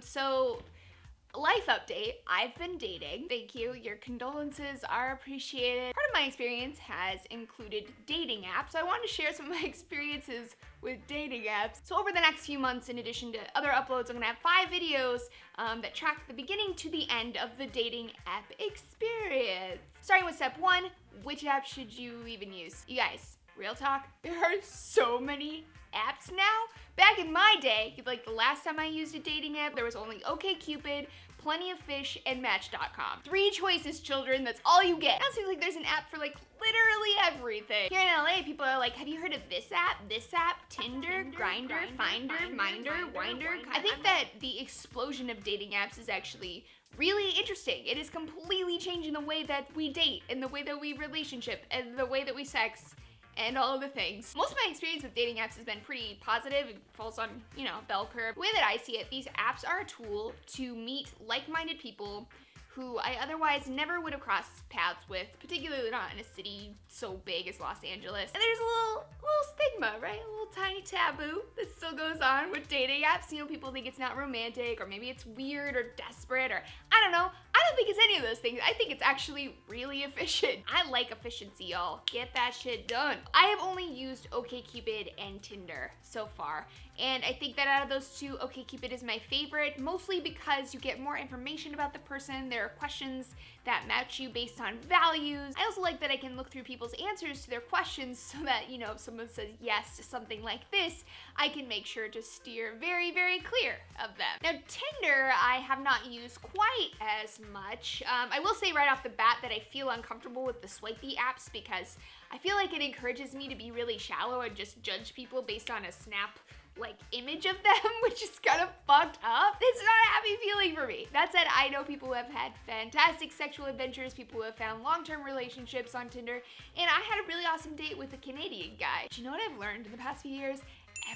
So life update, I've been dating. Thank you, your condolences are appreciated. Part of my experience has included dating apps. I want to share some of my experiences with dating apps. So over the next few months, in addition to other uploads, I'm gonna have 5 videos that track the beginning to the end of the dating app experience. Starting with step 1, which app should you even use? You guys, real talk, there are so many apps now. Back in my day, like the last time I used a dating app, there was only OkCupid, Plenty of Fish, and Match.com. 3 choices, children, that's all you get. Now it seems like there's an app for like literally everything. Here in LA, people are like, have you heard of this app, Tinder, Grindr, Finder, Minder, Winder? I think that the explosion of dating apps is actually really interesting. It is completely changing the way that we date, and the way that we relationship, and the way that we sex, and all of the things. Most of my experience with dating apps has been pretty positive. It falls on, bell curve. The way that I see it, these apps are a tool to meet like-minded people who I otherwise never would have crossed paths with, particularly not in a city so big as Los Angeles. And there's a little stigma, right? A little tiny taboo that still goes on with dating apps. People think it's not romantic, or maybe it's weird or desperate, or I don't know. I don't think it's any of those things. I think it's actually really efficient. I like efficiency, y'all. Get that shit done. I have only used OkCupid and Tinder so far, and I think that out of those 2, OkCupid is my favorite, mostly because you get more information about the person. There are questions that match you based on values. I also like that I can look through people's answers to their questions so that, if someone says yes to something like this, I can make sure to steer very, very clear of them. Now, Tinder, I have not used quite as much. I will say right off the bat that I feel uncomfortable with the swipey apps because I feel like it encourages me to be really shallow and just judge people based on a snap image of them, which is kind of fucked up. It's not a happy feeling for me. That said, I know people who have had fantastic sexual adventures, people who have found long-term relationships on Tinder, and I had a really awesome date with a Canadian guy. But you know what I've learned in the past few years?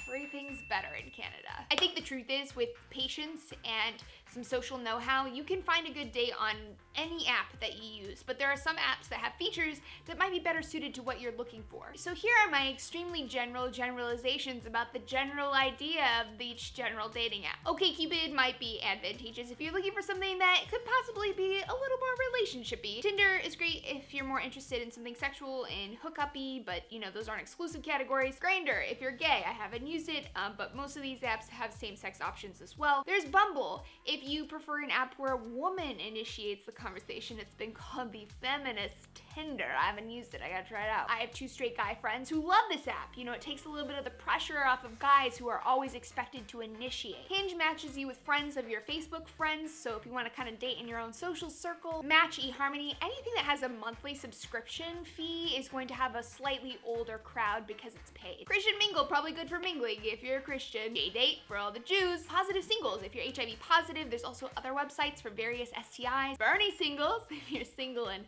Everything's better in Canada. I think the truth is, with patience and some social know-how, you can find a good date on any app that you use, but there are some apps that have features that might be better suited to what you're looking for. So here are my extremely generalizations about the general idea of each general dating app. OkCupid might be advantageous if you're looking for something that could possibly be a little more relationship-y. Tinder is great if you're more interested in something sexual and hookup-y, but those aren't exclusive categories. Grindr, if you're gay. I haven't used it, but most of these apps have same-sex options as well. There's Bumble. If you prefer an app where a woman initiates the conversation, it's been called the feminist Tinder. I haven't used it, I gotta try it out. I have 2 straight guy friends who love this app. It takes a little bit of the pressure off of guys who are always expected to initiate. Hinge matches you with friends of your Facebook friends, so if you want to kind of date in your own social circle. Match, eHarmony, anything that has a monthly subscription fee is going to have a slightly older crowd because it's paid. Christian Mingle, probably good for mingling if you're a Christian. Gay Date for all the Jews. Positive Singles, if you're HIV positive. There's also other websites for various STIs. Bernie Singles, if you're single and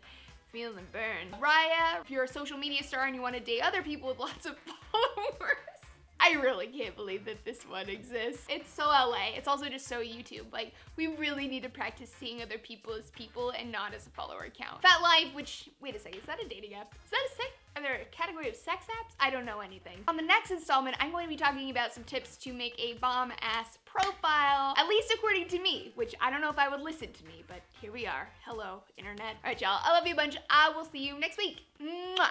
feeling the burn. Raya, if you're a social media star and you want to date other people with lots of followers. I really can't believe that this one exists. It's so LA. It's also just so YouTube. We really need to practice seeing other people as people and not as a follower count. Fat Life, which, wait a second, is that a dating app? Is that a sex? Are there a category of sex apps? I don't know anything. On the next installment, I'm going to be talking about some tips to make a bomb-ass profile, at least according to me, which I don't know if I would listen to me, but here we are. Hello, internet. All right, y'all, I love you a bunch. I will see you next week. Mwah.